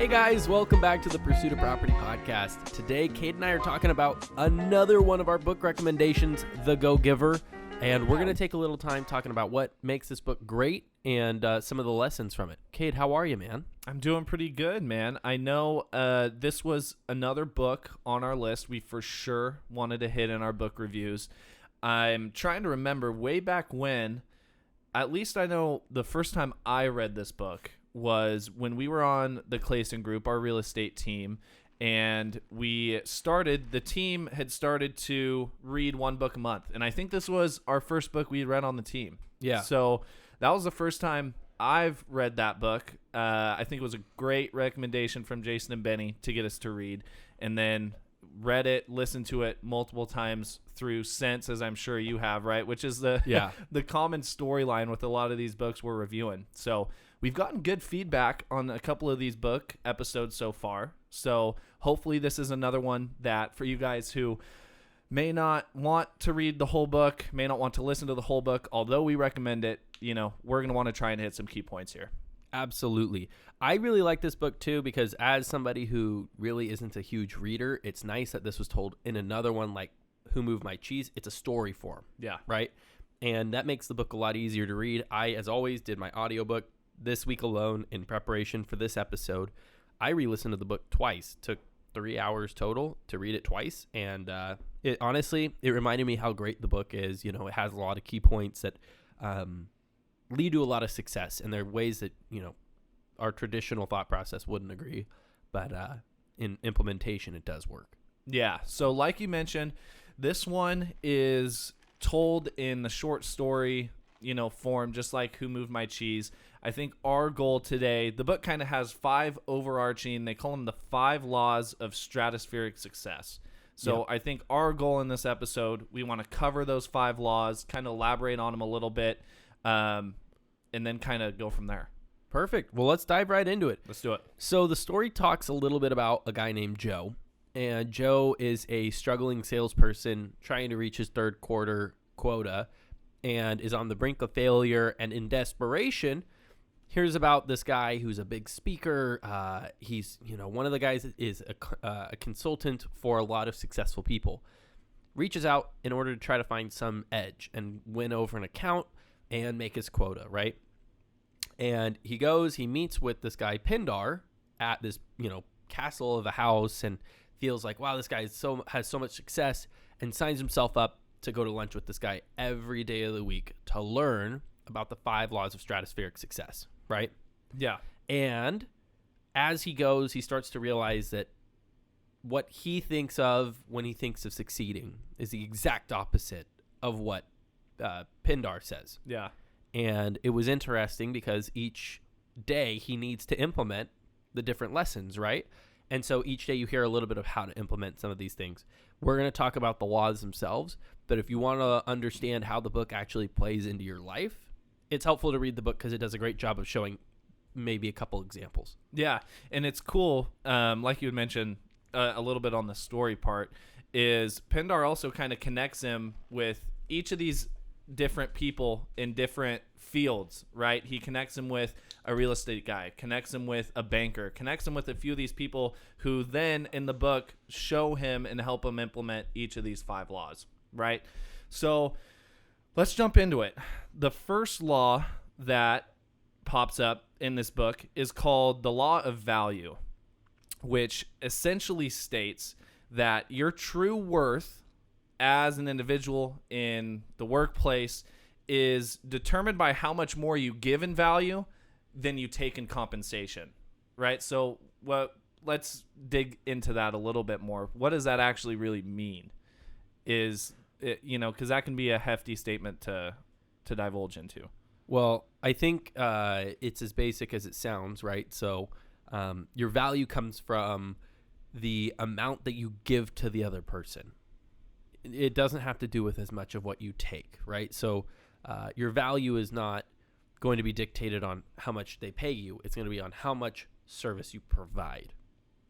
Hey guys, welcome back to the Pursuit of Property podcast. Today, Cade and I are talking about another one of our book recommendations, The GoGiver, and we're going to take a little time talking about what makes this book great and some of the lessons from it. Cade, how are you, man? I'm doing pretty good, man. I know this was another book on our list we for sure wanted to hit in our book reviews. I'm trying to remember way back when, at least I know the first time I read this book was when we were on the Clayson group, our real estate team, and the team had started to read one book a month. And I think this was our first book we read on the team. Yeah. So that was the first time I've read that book. I think it was a great recommendation from Jason and Benny to get us to read, and then read it, listened to it multiple times through since, as I'm sure you have, right? Which is the common storyline with a lot of these books we're reviewing. So we've gotten good feedback on a couple of these book episodes so far. So hopefully this is another one that for you guys who may not want to read the whole book, may not want to listen to the whole book, although we recommend it, we're going to want to try and hit some key points here. Absolutely. I really like this book too because as somebody who really isn't a huge reader, it's nice that this was told in another one like Who Moved My Cheese. It's a story form. Yeah. Right? And that makes the book a lot easier to read. I, as always, did my audiobook this week alone in preparation for this episode. I re-listened to the book twice. Took 3 hours total to read it twice. And it reminded me how great the book is. It has a lot of key points that lead to a lot of success. And there are ways that, our traditional thought process wouldn't agree. But in implementation, it does work. Yeah. So like you mentioned, this one is told in the short story, form, just like Who Moved My Cheese. I think our goal today, the book kind of has 5 overarching, they call them the 5 Laws of Stratospheric Success. So I think our goal in this episode, we want to cover those 5 laws, kind of elaborate on them a little bit, and then kind of go from there. Perfect. Well, let's dive right into it. Let's do it. So the story talks a little bit about a guy named Joe. And Joe is a struggling salesperson trying to reach his third quarter quota and is on the brink of failure. And in desperation, hears about this guy who's a big speaker. He's, one of the guys that is a consultant for a lot of successful people. Reaches out in order to try to find some edge and win over an account and make his quota, right? And he meets with this guy, Pindar, at this, castle of a house and feels like, wow, this guy has so much success, and signs himself up to go to lunch with this guy every day of the week to learn about the 5 laws of stratospheric success, right? Yeah. And as he goes, he starts to realize that what he thinks of when he thinks of succeeding is the exact opposite of what Pindar says. Yeah. And it was interesting because each day he needs to implement the different lessons, right? And so each day you hear a little bit of how to implement some of these things. We're going to talk about the laws themselves, but if you want to understand how the book actually plays into your life, it's helpful to read the book because it does a great job of showing maybe a couple examples. Yeah, and it's cool, like you had mentioned a little bit on the story part, is Pindar also kind of connects him with each of these different people in different fields, right? He connects him with a real estate guy, connects him with a banker, connects him with a few of these people who then in the book show him and help him implement each of these 5 laws, right? So let's jump into it. The first law that pops up in this book is called the Law of Value, which essentially states that your true worth as an individual in the workplace is determined by how much more you give in value than you take in compensation, right? So let's dig into that a little bit more. What does that actually really mean? Because that can be a hefty statement to divulge into. Well, I think it's as basic as it sounds, right? So your value comes from the amount that you give to the other person. It doesn't have to do with as much of what you take, right? So your value is not going to be dictated on how much they pay you. It's going to be on how much service you provide.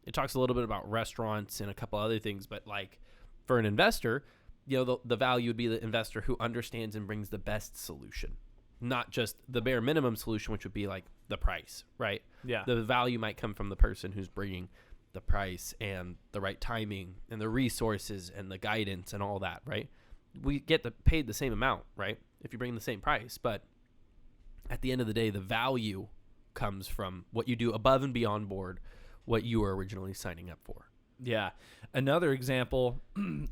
It talks a little bit about restaurants and a couple other things, but like for an investor, the value would be the investor who understands and brings the best solution, not just the bare minimum solution, which would be like the price, right? Yeah. The value might come from the person who's bringing the price and the right timing and the resources and the guidance and all that, right? We get paid the same amount, right? If you bring the same price, but at the end of the day, the value comes from what you do above and beyond board, what you were originally signing up for. Yeah. Another example,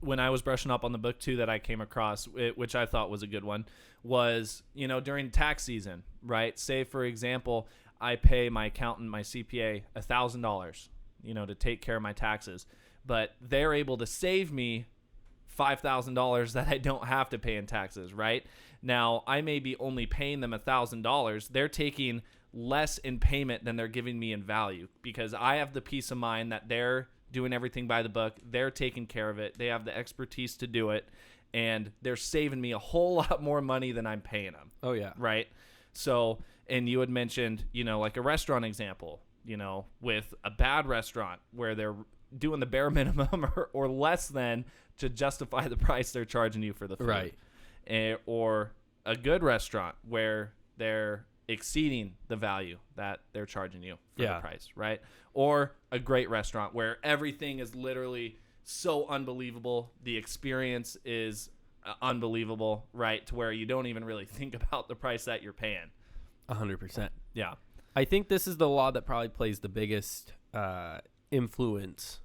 when I was brushing up on the book too, that I came across, which I thought was a good one, was, during tax season, right? Say, for example, I pay my accountant, my CPA, $1,000, to take care of my taxes, but they're able to save me $5,000 that I don't have to pay in taxes, right? Now, I may be only paying them $1,000. They're taking less in payment than they're giving me in value, because I have the peace of mind that they're doing everything by the book. They're taking care of it. They have the expertise to do it, and they're saving me a whole lot more money than I'm paying them. Oh, yeah. Right? So, and you had mentioned, like a restaurant example, with a bad restaurant where they're doing the bare minimum or less than to justify the price they're charging you for the food. Right. Or a good restaurant where they're exceeding the value that they're charging you for the price, right? Or a great restaurant where everything is literally so unbelievable. The experience is unbelievable, right? To where you don't even really think about the price that you're paying. 100%. Yeah. I think this is the law that probably plays the biggest influence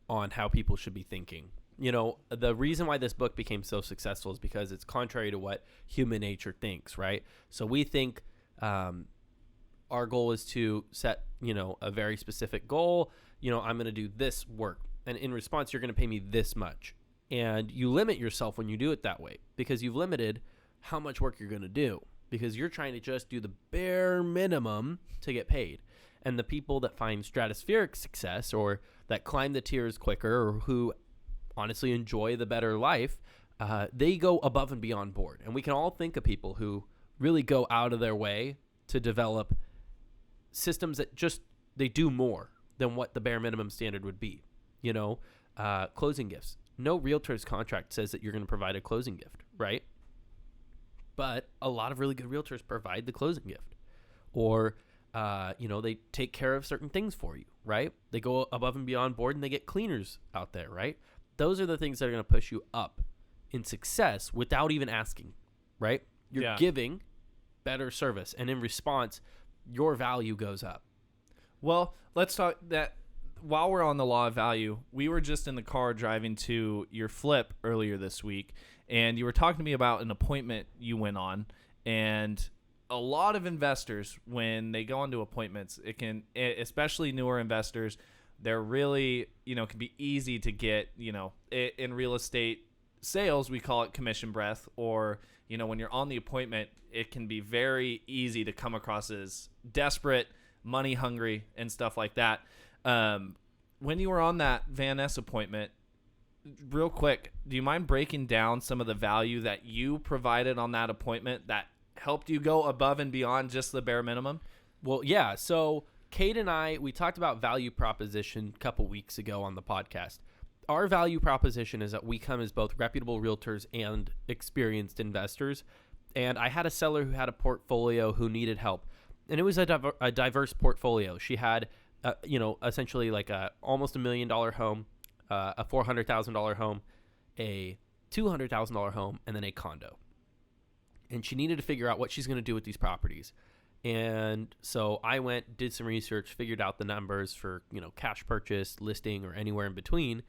on how people should be thinking. The reason why this book became so successful is because it's contrary to what human nature thinks, right? So we think our goal is to set, a very specific goal. I'm going to do this work, and in response, you're going to pay me this much. And you limit yourself when you do it that way, because you've limited how much work you're going to do, because you're trying to just do the bare minimum to get paid. And the people that find stratospheric success, or that climb the tiers quicker, or who honestly enjoy the better life, they go above and beyond board. And we can all think of people who really go out of their way to develop systems that just, they do more than what the bare minimum standard would be. Closing gifts. No realtor's contract says that you're going to provide a closing gift, right? But a lot of really good realtors provide the closing gift. Or, they take care of certain things for you, right? They go above and beyond board, and they get cleaners out there, right? Those are the things that are going to push you up in success without even asking, right? You're giving better service, and in response, your value goes up. Well, let's talk that while we're on the law of value. We were just in the car driving to your flip earlier this week, and you were talking to me about an appointment you went on. And a lot of investors, when they go onto appointments, especially newer investors, they're really, can be easy to get, in real estate sales, we call it commission breath, or, when you're on the appointment, it can be very easy to come across as desperate, money hungry, and stuff like that. When you were on that Van Ness appointment, real quick, do you mind breaking down some of the value that you provided on that appointment that helped you go above and beyond just the bare minimum? Well, yeah. So Cade and I, we talked about value proposition a couple weeks ago on the podcast. Our value proposition is that we come as both reputable realtors and experienced investors. And I had a seller who had a portfolio who needed help. And it was a diverse portfolio. She had, essentially like almost $1 million home, a $400,000 home, a $200,000 home, and then a condo. And she needed to figure out what she's going to do with these properties. And so I went, did some research, figured out the numbers for, cash purchase, listing, or anywhere in between,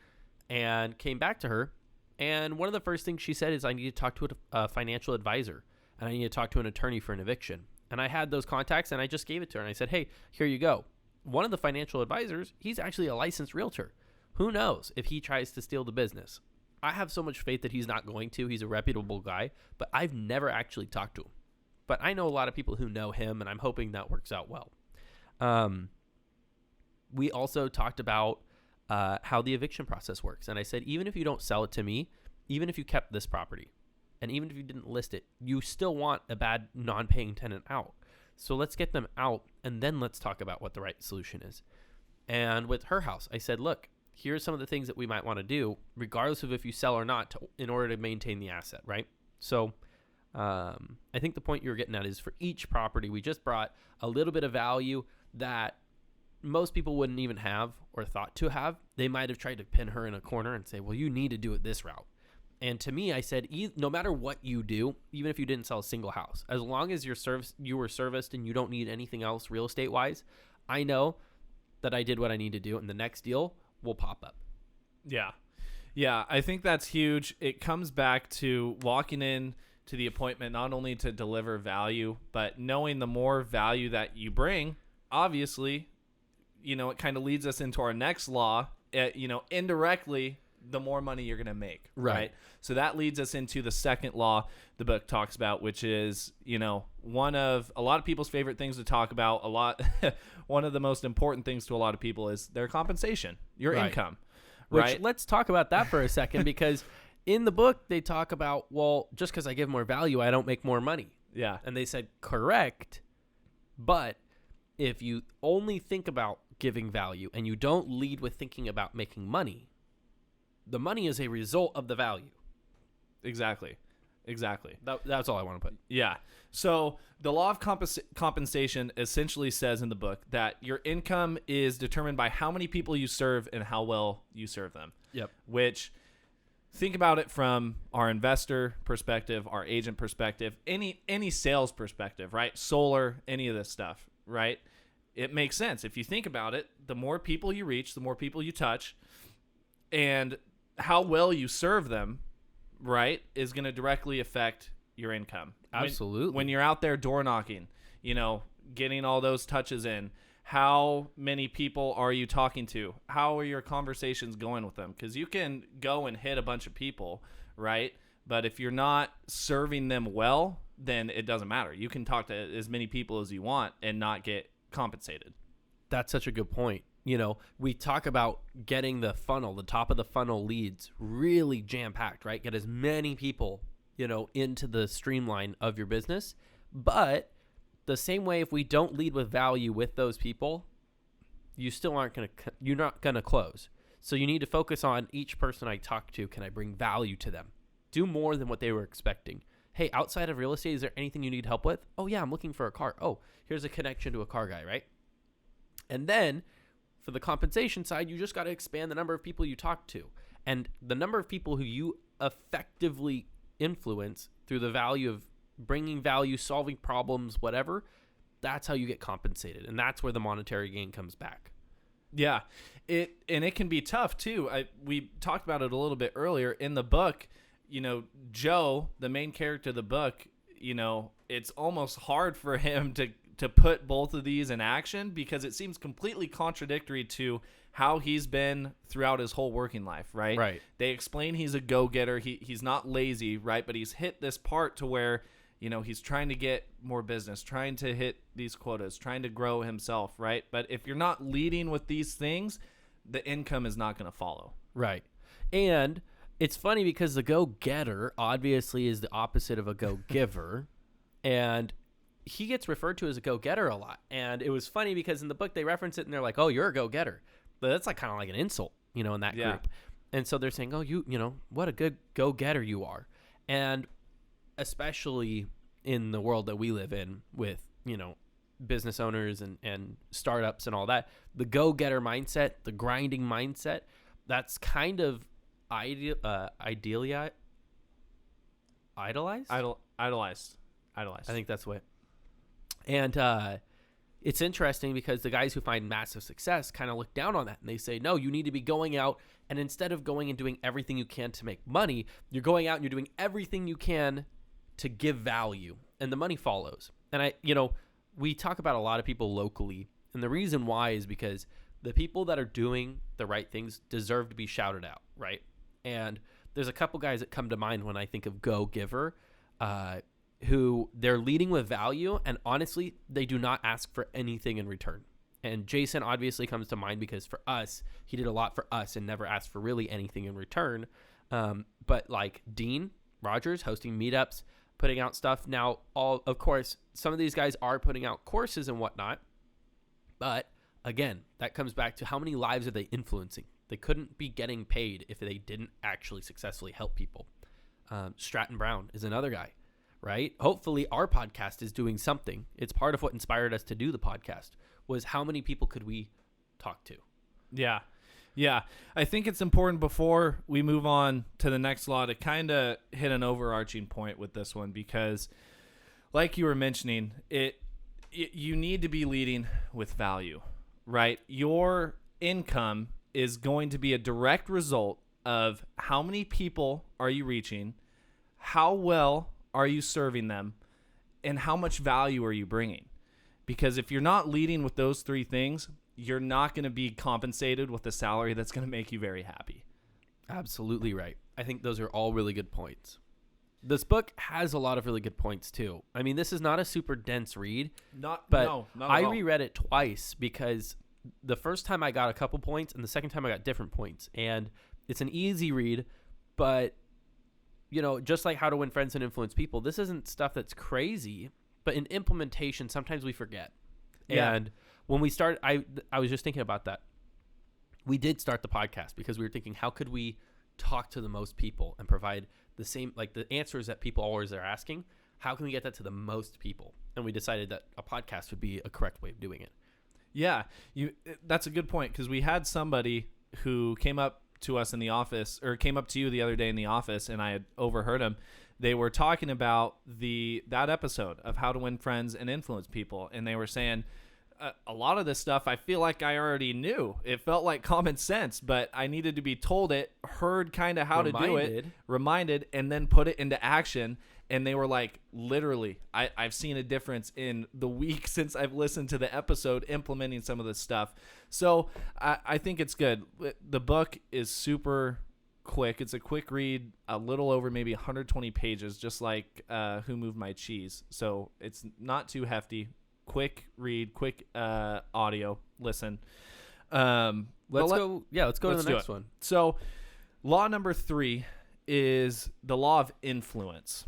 and came back to her. And one of the first things she said is, I need to talk to a financial advisor, and I need to talk to an attorney for an eviction. And I had those contacts, and I just gave it to her. And I said, hey, here you go. One of the financial advisors, he's actually a licensed realtor. Who knows if he tries to steal the business? I have so much faith that he's not going to. He's a reputable guy, but I've never actually talked to him. But I know a lot of people who know him, and I'm hoping that works out well. We also talked about how the eviction process works. And I said, even if you don't sell it to me, even if you kept this property, and even if you didn't list it, you still want a bad non-paying tenant out. So let's get them out, and then let's talk about what the right solution is. And with her house, I said, look, here's some of the things that we might want to do, regardless of if you sell or not, in order to maintain the asset, right? So I think the point you were getting at is for each property, we just brought a little bit of value that most people wouldn't even have or thought to have. They might have tried to pin her in a corner and say, well, you need to do it this route. And to me, I said, no matter what you do, even if you didn't sell a single house, as long as you were serviced and you don't need anything else real estate wise, I know that I did what I need to do, and the next deal will pop up. Yeah. Yeah, I think that's huge. It comes back to walking in to the appointment not only to deliver value, but knowing the more value that you bring, obviously, it kind of leads us into our next law, indirectly, the more money you're going to make, right? So that leads us into the second law the book talks about, which is, one of a lot of people's favorite things to talk about. One of the most important things to a lot of people is their compensation, your income, right? Which, let's talk about that for a second, because in the book they talk about, well, just because I give more value, I don't make more money. Yeah. And they said, correct, but if you only think about giving value and you don't lead with thinking about making money, the money is a result of the value. Exactly. That's all I want to put. Yeah. So the law of compensation essentially says in the book that your income is determined by how many people you serve and how well you serve them. Yep. Which, think about it from our investor perspective, our agent perspective, any sales perspective, right? Solar, any of this stuff, right? It makes sense. If you think about it, the more people you reach, the more people you touch, and how well you serve them, right, is going to directly affect your income. Absolutely. When you're out there door knocking, getting all those touches in, how many people are you talking to? How are your conversations going with them? Because you can go and hit a bunch of people, right? But if you're not serving them well, then it doesn't matter. You can talk to as many people as you want and not get compensated. That's such a good point. We talk about getting the funnel, the top of the funnel leads really jam-packed, right? Get as many people, into the streamline of your business. But the same way, if we don't lead with value with those people, you're not going to close. So you need to focus on each person I talk to. Can I bring value to them? Do more than what they were expecting. Hey, outside of real estate, is there anything you need help with? Oh yeah, I'm looking for a car. Oh, here's a connection to a car guy, right? And then for the compensation side, you just got to expand the number of people you talk to. And the number of people who you effectively influence through the value of bringing value, solving problems, whatever, that's how you get compensated. And that's where the monetary gain comes back. Yeah. It can be tough too. We talked about it a little bit earlier in the book. Joe, the main character of the book, it's almost hard for him to put both of these in action because it seems completely contradictory to how he's been throughout his whole working life, right? Right. They explain he's a go-getter. He's not lazy, right? But he's hit this part to where, he's trying to get more business, trying to hit these quotas, trying to grow himself, right? But if you're not leading with these things, the income is not going to follow. Right. And it's funny because the go-getter obviously is the opposite of a go-giver. And he gets referred to as a go-getter a lot. And it was funny because in the book they reference it and they're like, oh, you're a go-getter. But that's kind of like an insult, in that group. And so they're saying, oh, what a good go-getter you are. And especially in the world that we live in with, business owners and startups and all that, the go-getter mindset, the grinding mindset, that's kind of idolized. I think that's what. And it's interesting because the guys who find massive success kind of look down on that and they say, no, you need to be going out, and instead of going and doing everything you can to make money, you're going out and you're doing everything you can to give value, and the money follows. And we talk about a lot of people locally, and the reason why is because the people that are doing the right things deserve to be shouted out, right? And there's a couple guys that come to mind when I think of GoGiver, who they're leading with value, and honestly, they do not ask for anything in return. And Jason obviously comes to mind because for us, he did a lot for us and never asked for really anything in return. But like Dean Rogers hosting meetups, putting out stuff. Now, of course, some of these guys are putting out courses and whatnot. But again, that comes back to how many lives are they influencing? They couldn't be getting paid if they didn't actually successfully help people. Stratton Brown is another guy, right? Hopefully our podcast is doing something. It's part of what inspired us to do the podcast, was how many people could we talk to? Yeah. Yeah. I think it's important before we move on to the next law to kind of hit an overarching point with this one, because like you were mentioning, you need to be leading with value, right? Your income is going to be a direct result of how many people are you reaching, how well are you serving them, and how much value are you bringing? Because if you're not leading with those three things, you're not going to be compensated with a salary that's going to make you very happy. Absolutely right. I think those are all really good points. This book has a lot of really good points too. I mean, this is not a super dense read, Not but at I all. reread it twice because the first time I got a couple points and the second time I got different points. And it's an easy read, but just like How to Win Friends and Influence People, this isn't stuff that's crazy, but in implementation, sometimes we forget. Yeah. And when we started, I was just thinking about that. We did start the podcast because we were thinking, how could we talk to the most people and provide the same, like the answers that people always are asking? How can we get that to the most people? And we decided that a podcast would be a correct way of doing it. Yeah, that's a good point, because we had somebody who came up to us in the office, or came up to you the other day in the office, and I had overheard them. They were talking about that episode of How to Win Friends and Influence People, and they were saying, a lot of this stuff I feel like I already knew. It felt like common sense, but I needed to be told it, heard kind of how to do it, reminded, and then put it into action. And they were like, literally, I've seen a difference in the week since I've listened to the episode implementing some of this stuff. So I think it's good. The book is super quick. It's a quick read, a little over maybe 120 pages, just like Who Moved My Cheese. So it's not too hefty. Quick read, quick audio listen. Let's go to the next one. So law number 3 is the law of influence.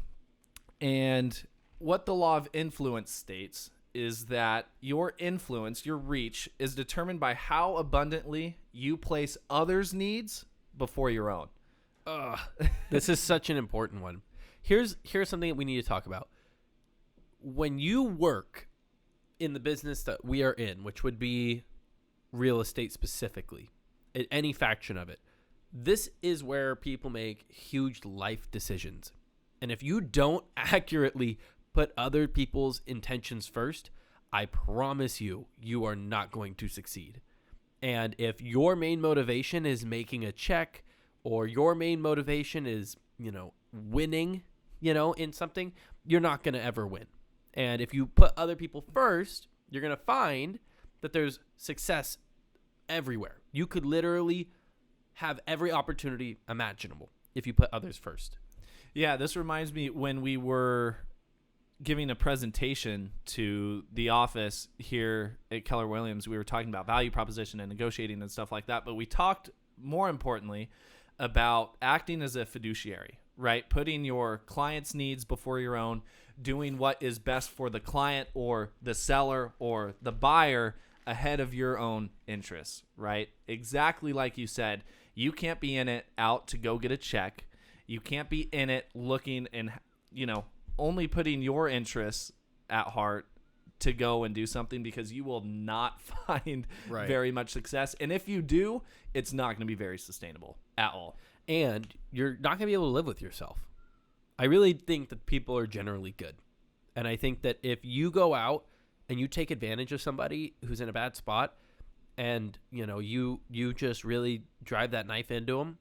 And what the law of influence states is that your influence, your reach, is determined by how abundantly you place others' needs before your own. This is such an important one. Here's something that we need to talk about. When you work in the business that we are in, which would be real estate specifically, in any faction of it, this is where people make huge life decisions. And if you don't accurately put other people's intentions first, I promise you, you are not going to succeed. And if your main motivation is making a check, or your main motivation is, winning, in something, you're not going to ever win. And if you put other people first, you're going to find that there's success everywhere. You could literally have every opportunity imaginable if you put others first. Yeah, this reminds me when we were giving a presentation to the office here at Keller Williams. We were talking about value proposition and negotiating and stuff like that, but we talked more importantly about acting as a fiduciary, right? Putting your client's needs before your own, doing what is best for the client or the seller or the buyer ahead of your own interests, right? Exactly like you said, you can't be in it out to go get a check. You can't be in it looking and, only putting your interests at heart to go and do something, because you will not find very much success. And if you do, it's not going to be very sustainable at all. And you're not going to be able to live with yourself. I really think that people are generally good. And I think that if you go out and you take advantage of somebody who's in a bad spot, and, you just really drive that knife into them,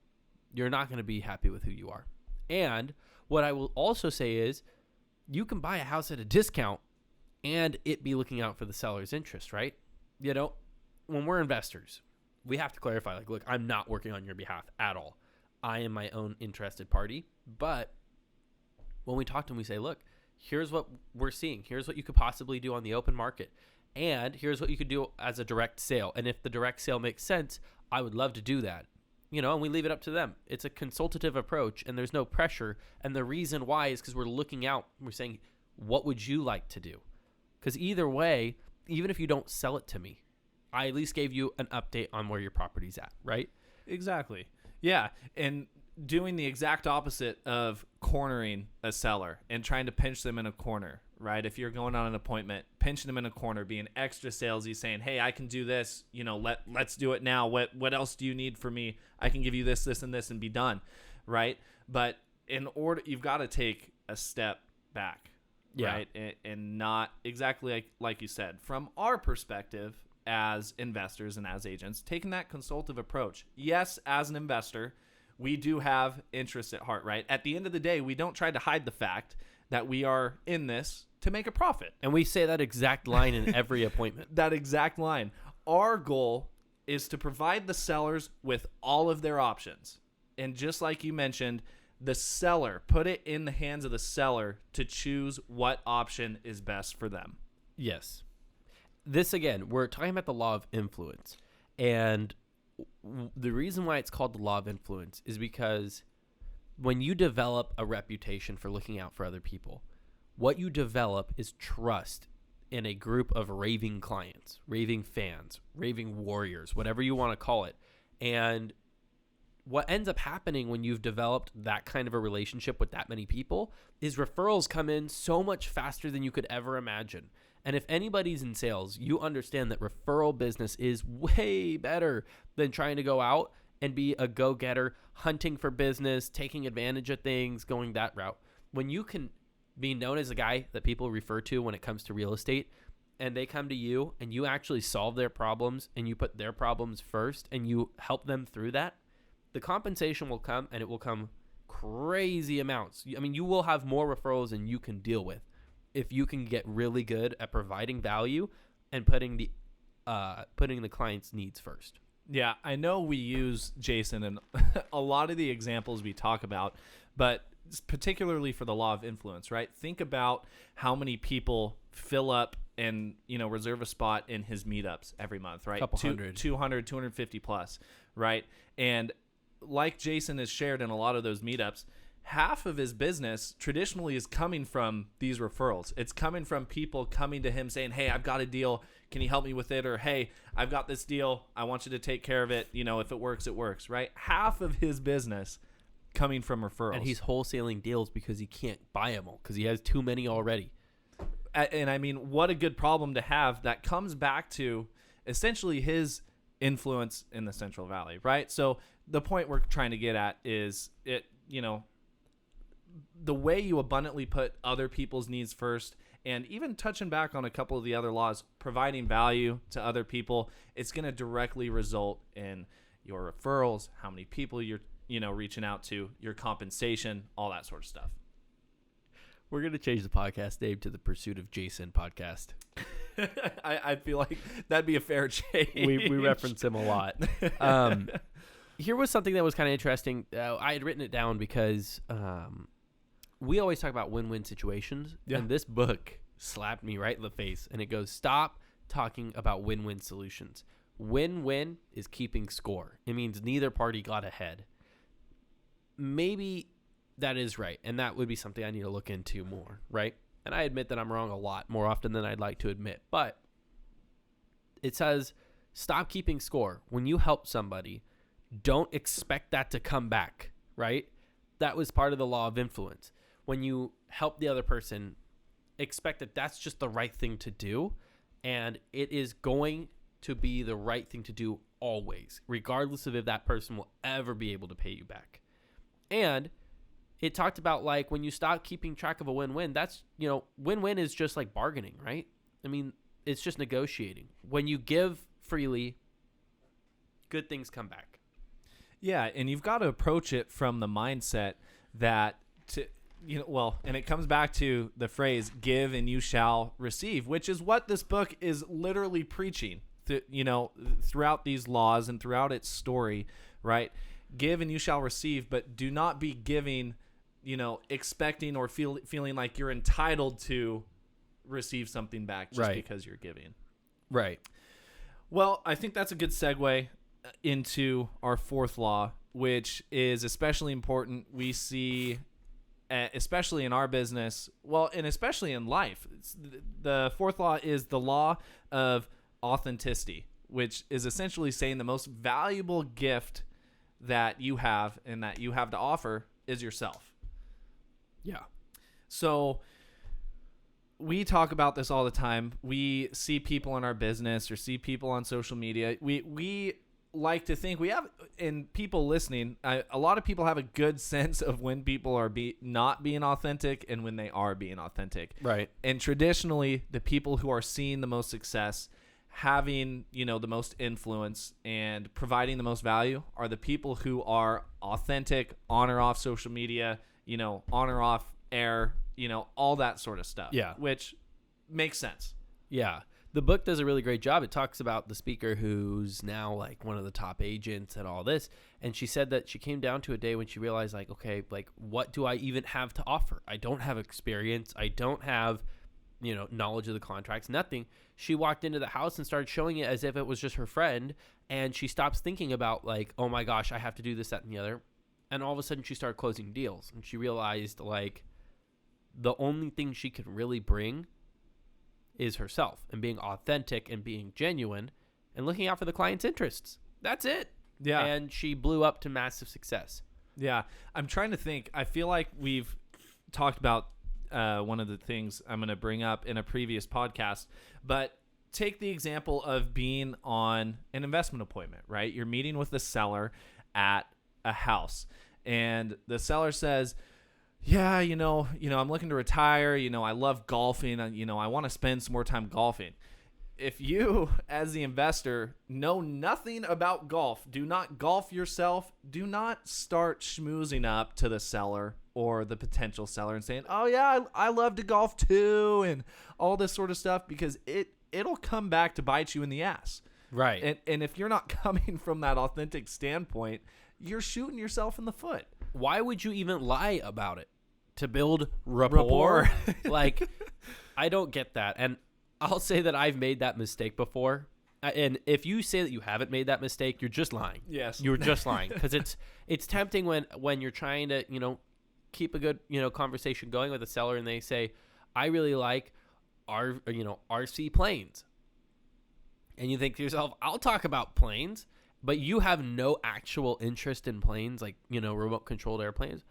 you're not going to be happy with who you are. And what I will also say is, you can buy a house at a discount and it be looking out for the seller's interest, right? When we're investors, we have to clarify, look, I'm not working on your behalf at all. I am my own interested party. But when we talk to them, we say, look, here's what we're seeing. Here's what you could possibly do on the open market. And here's what you could do as a direct sale. And if the direct sale makes sense, I would love to do that. And we leave it up to them. It's a consultative approach, and there's no pressure. And the reason why is because we're looking out. We're saying, what would you like to do? Because either way, even if you don't sell it to me, I at least gave you an update on where your property's at, right? Exactly. Yeah. And doing the exact opposite of cornering a seller and trying to pinch them in a corner, right? If you're going on an appointment, pinching them in a corner, being extra salesy, saying, hey, I can do this, let's do it now. What else do you need from me? I can give you this, this, and this and be done, right? But in order, you've got to take a step back, right? And not exactly like you said, from our perspective as investors and as agents, taking that consultative approach. Yes, as an investor, we do have interests at heart, right? At the end of the day, we don't try to hide the fact that we are in this to make a profit. And we say that exact line in every appointment. That exact line. Our goal is to provide the sellers with all of their options. And just like you mentioned, the seller, put it in the hands of the seller to choose what option is best for them. Yes. This, again, we're talking about the law of influence. And the reason why it's called the law of influence is because when you develop a reputation for looking out for other people, what you develop is trust in a group of raving clients, raving fans, raving warriors, whatever you want to call it. And what ends up happening when you've developed that kind of a relationship with that many people is referrals come in so much faster than you could ever imagine. And if anybody's in sales, you understand that referral business is way better than trying to go out and be a go-getter, hunting for business, taking advantage of things, going that route. When you can be known as a guy that people refer to when it comes to real estate, and they come to you and you actually solve their problems and you put their problems first and you help them through that, the compensation will come, and it will come crazy amounts. I mean, you will have more referrals than you can deal with if you can get really good at providing value and putting the client's needs first. Yeah, I know we use Jason in a lot of the examples we talk about, but particularly for the law of influence, right? Think about how many people fill up and, reserve a spot in his meetups every month, right? Couple hundred. 200, 250 plus, right? And like Jason has shared in a lot of those meetups, half of his business traditionally is coming from these referrals. It's coming from people coming to him saying, hey, I've got a deal. Can you help me with it? Or, hey, I've got this deal. I want you to take care of it. If it works, it works, right? Half of his business coming from referrals. And he's wholesaling deals because he can't buy them all because he has too many already. And I mean, what a good problem to have that comes back to essentially his influence in the Central Valley, right? So the point we're trying to get at is the way you abundantly put other people's needs first, and even touching back on a couple of the other laws, providing value to other people, it's going to directly result in your referrals, how many people you're reaching out to, your compensation, all that sort of stuff. We're going to change the podcast name to the Pursuit of Jason podcast. I feel like that'd be a fair change. We reference him a lot. Here was something that was kind of interesting. I had written it down because we always talk about win-win situations. Yeah. And this book slapped me right in the face. And it goes, stop talking about win-win solutions. Win-win is keeping score. It means neither party got ahead. Maybe that is right. And that would be something I need to look into more, right? And I admit that I'm wrong a lot more often than I'd like to admit. But it says, stop keeping score. When you help somebody, don't expect that to come back, right? That was part of the law of influence. When you help the other person, expect that that's just the right thing to do. And it is going to be the right thing to do always, regardless of if that person will ever be able to pay you back. And it talked about, like, when you stop keeping track of a win-win, that's, win-win is just like bargaining, right? I mean, it's just negotiating. When you give freely, good things come back. Yeah, and you've got to approach it from the mindset that, and it comes back to the phrase, give and you shall receive, which is what this book is literally preaching, throughout these laws and throughout its story, right? Give and you shall receive, but do not be giving, expecting or feeling like you're entitled to receive something back just because you're giving. Right. Well, I think that's a good segue into our fourth law, which is especially important. We see, especially in our business, and especially in life, the fourth law is the law of authenticity, which is essentially saying the most valuable gift that you have and that you have to offer is yourself. Yeah. So we talk about this all the time. We see people in our business or see people on social media. We like to think we have, and people listening, a lot of people have a good sense of when people are not being authentic and when they are being authentic. Right. And traditionally, the people who are seeing the most success, having, the most influence and providing the most value are the people who are authentic on or off social media, on or off air, all that sort of stuff. Yeah. Which makes sense. Yeah. The book does a really great job. It talks about the speaker who's now like one of the top agents and all this. And she said that she came down to a day when she realized like, okay, like what do I even have to offer? I don't have experience. I don't have, knowledge of the contracts, nothing. She walked into the house and started showing it as if it was just her friend. And she stops thinking about like, oh my gosh, I have to do this, that, and the other. And all of a sudden she started closing deals. And she realized like the only thing she can really bring is herself and being authentic and being genuine and looking out for the client's interests. That's it. Yeah. And she blew up to massive success. Yeah. I'm trying to think. I feel like we've talked about one of the things I'm going to bring up in a previous podcast, but take the example of being on an investment appointment, right? You're meeting with the seller at a house and the seller says, yeah, I'm looking to retire. I love golfing. I want to spend some more time golfing. If you, as the investor, know nothing about golf, do not golf yourself, do not start schmoozing up to the seller or the potential seller and saying, oh, yeah, I love to golf too, and all this sort of stuff, because it'll come back to bite you in the ass. Right. And if you're not coming from that authentic standpoint, you're shooting yourself in the foot. Why would you even lie about it? To build rapport? Like, I don't get that. And I'll say that I've made that mistake before. And if you say that you haven't made that mistake, you're just lying. Yes. You're just lying. Because it's tempting when you're trying to, keep a good, conversation going with a seller and they say, I really like RC planes. And you think to yourself, I'll talk about planes, but you have no actual interest in planes, like, remote controlled airplanes.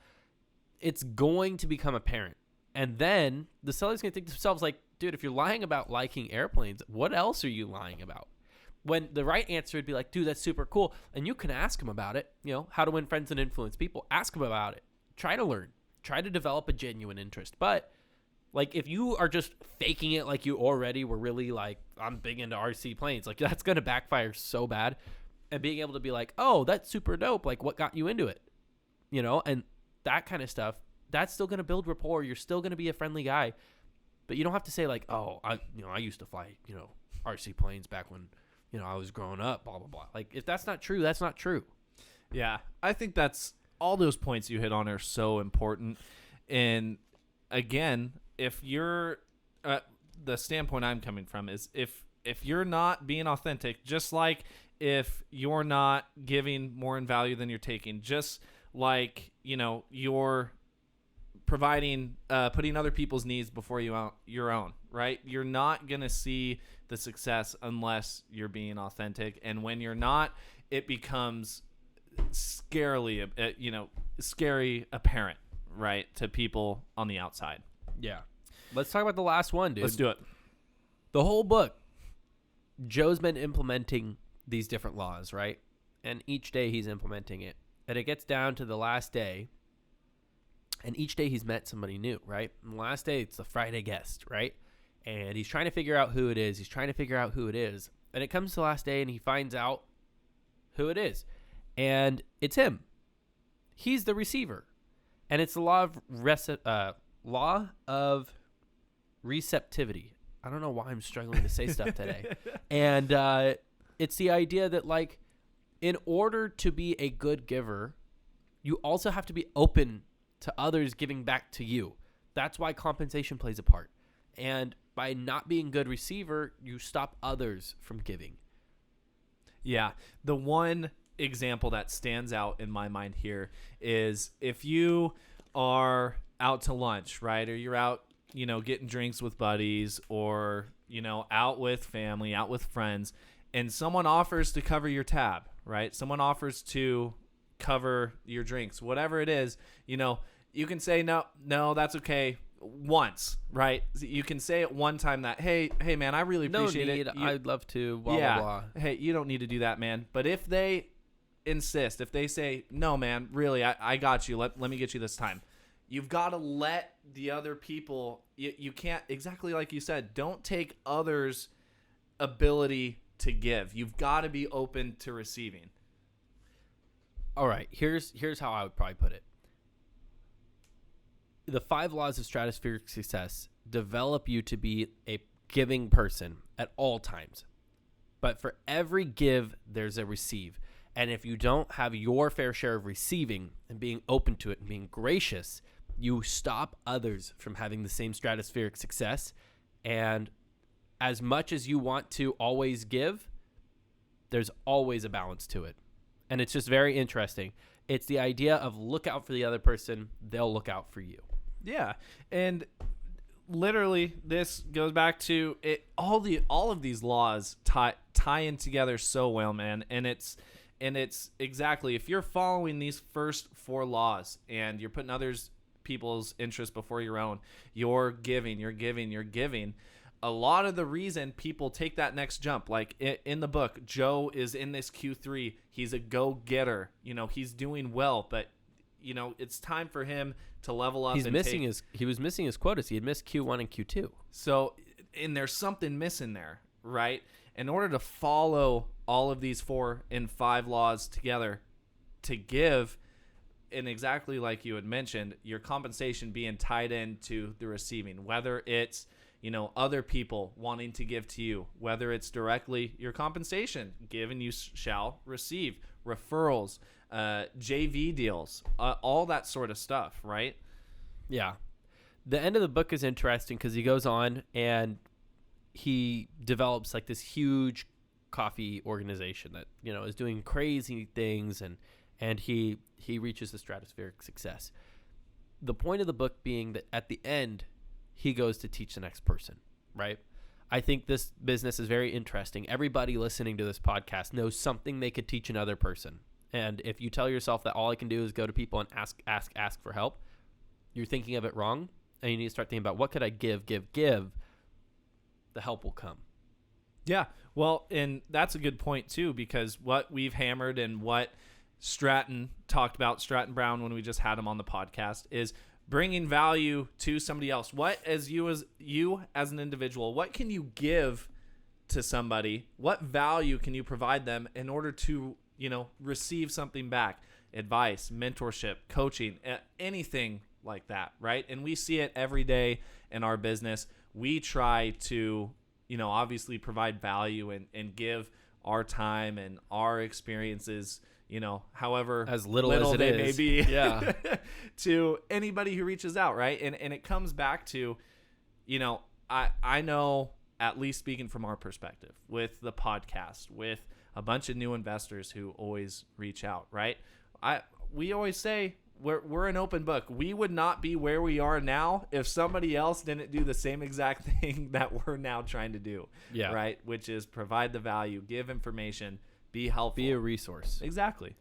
It's going to become apparent. And then the seller's going to think to themselves like, dude, if you're lying about liking airplanes, what else are you lying about? When the right answer would be like, dude, that's super cool. And you can ask them about it, how to win friends and influence people. Ask them about it. Try to learn. Try to develop a genuine interest. But like if you are just faking it like you already were really like, I'm big into RC planes, like that's going to backfire so bad. And being able to be like, oh, that's super dope. Like what got you into it? And that kind of stuff, that's still going to build rapport. You're still going to be a friendly guy, but you don't have to say like, oh, I used to fly, RC planes back when, I was growing up, blah, blah, blah. Like if that's not true, that's not true. Yeah. I think that's all those points you hit on are so important. And again, if you're, the standpoint I'm coming from is if you're not being authentic, just like if you're not giving more in value than you're taking, just like, you're providing, putting other people's needs before your own, right? You're not going to see the success unless you're being authentic. And when you're not, it becomes scary apparent, right, to people on the outside. Yeah. Let's talk about the last one, dude. Let's do it. The whole book, Joe's been implementing these different laws, right? And each day he's implementing it. And it gets down to the last day. And each day he's met somebody new, right? And the last day, it's the Friday guest, right? And he's trying to figure out who it is. And it comes to the last day and he finds out who it is. And it's him. He's the receiver. And it's the law of receptivity. I don't know why I'm struggling to say stuff today. And it's the idea that, like, in order to be a good giver, you also have to be open to others giving back to you. That's why compensation plays a part. And by not being a good receiver, you stop others from giving. Yeah. The one example that stands out in my mind here is if you are out to lunch, right? Or you're out, getting drinks with buddies or, out with family, out with friends, and someone offers to cover your tab, right? Someone offers to cover your drinks, whatever it is, you can say, no, that's okay. Once, right? You can say it one time that, hey man, I really appreciate no need, it. I'd love to, blah, blah, blah. Hey, you don't need to do that, man. But if they insist, if they say, no, man, really, I got you. Let me get you this time. You've got to let the other people, you can't, exactly like you said, don't take others' ability to give. You've got to be open to receiving. All right, here's how I would probably put it. The 5 laws of stratospheric success develop you to be a giving person at all times. But for every give, there's a receive. And if you don't have your fair share of receiving and being open to it and being gracious, you stop others from having the same stratospheric success. And as much as you want to always give, there's always a balance to it. And it's just very interesting. It's the idea of look out for the other person, they'll look out for you. Yeah. And literally this goes back to it. All of these laws tie in together so well, man. And it's exactly, if you're following these first 4 laws and you're putting people's interests before your own, you're giving. A lot of the reason people take that next jump, like in the book, Joe is in this Q3. He's a go-getter. He's doing well, but it's time for him to level up. He was missing his quotas. He had missed Q1 and Q2. So, and there's something missing there, right? In order to follow all of these 4 and 5 laws together, to give, and exactly like you had mentioned, your compensation being tied into the receiving, whether it's other people wanting to give to you, whether it's directly your compensation, give and you shall receive, referrals, JV deals, all that sort of stuff, right? Yeah. The end of the book is interesting because he goes on and he develops like this huge coffee organization that, is doing crazy things and he reaches the stratospheric success. The point of the book being that at the end, he goes to teach the next person, right? I think this business is very interesting. Everybody listening to this podcast knows something they could teach another person. And if you tell yourself that all I can do is go to people and ask for help, you're thinking of it wrong. And you need to start thinking about what could I give? The help will come. Yeah. Well, and that's a good point too, because what we've hammered and what Stratton talked about, Stratton Brown, when we just had him on the podcast, is bringing value to somebody else. What, as you as an individual, what can you give to somebody? What value can you provide them in order to, receive something back? Advice, mentorship, coaching, anything like that, right? And we see it every day in our business. We try to, obviously provide value and give our time and our experiences, however as little as they may be, yeah, to anybody who reaches out, right? And it comes back to, I know, at least speaking from our perspective with the podcast, with a bunch of new investors who always reach out, right? We always say we're an open book. We would not be where we are now if somebody else didn't do the same exact thing that we're now trying to do, right? Which is provide the value, give information, be helpful, be a resource. Exactly.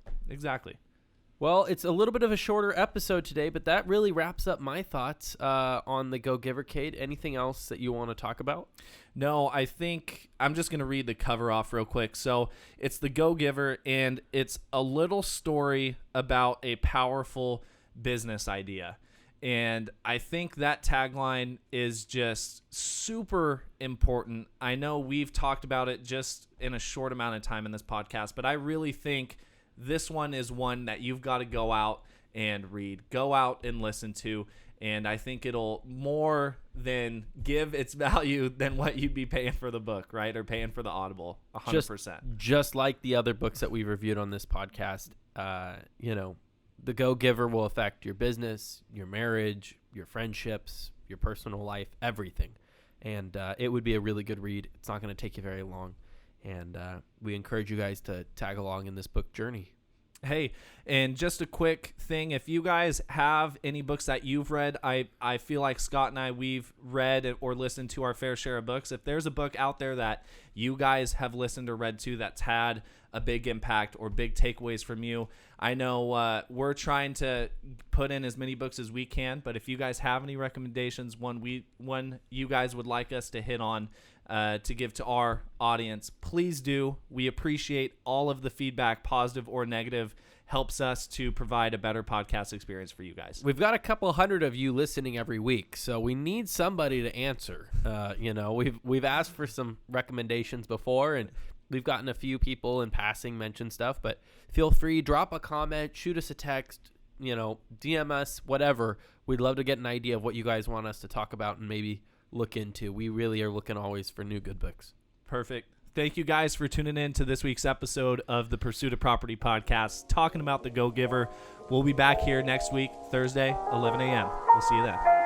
Well, it's a little bit of a shorter episode today, but that really wraps up my thoughts on the GoGiver, Cade. Anything else that you want to talk about? No, I think I'm just going to read the cover off real quick. So it's the GoGiver, and it's a little story about a powerful business idea. And I think that tagline is just super important. I know we've talked about it just in a short amount of time in this podcast, but I really think this one is one that you've got to go out and read, go out and listen to. And I think it'll more than give its value than what you'd be paying for the book, right? Or paying for the Audible, 100%. Just like the other books that we've reviewed on this podcast, the GoGiver will affect your business, your marriage, your friendships, your personal life, everything. And it would be a really good read. It's not going to take you very long. And we encourage you guys to tag along in this book journey. Hey, and just a quick thing, if you guys have any books that you've read, I feel like Scott and I, we've read or listened to our fair share of books. If there's a book out there that you guys have listened or read to that's had a big impact or big takeaways from you. I know we're trying to put in as many books as we can, but if you guys have any recommendations, one you guys would like us to hit on to give to our audience, please do. We appreciate all of the feedback, positive or negative. Helps us to provide a better podcast experience for you guys. We've got a couple hundred of you listening every week, so we need somebody to answer. We've asked for some recommendations before, and we've gotten a few people in passing mention stuff, but feel free, drop a comment, shoot us a text, DM us, whatever. We'd love to get an idea of what you guys want us to talk about and maybe look into. We really are looking always for new good books. Perfect. Thank you guys for tuning in to this week's episode of the Pursuit of Property podcast, talking about the GoGiver. We'll be back here next week, Thursday, 11 a.m. We'll see you then.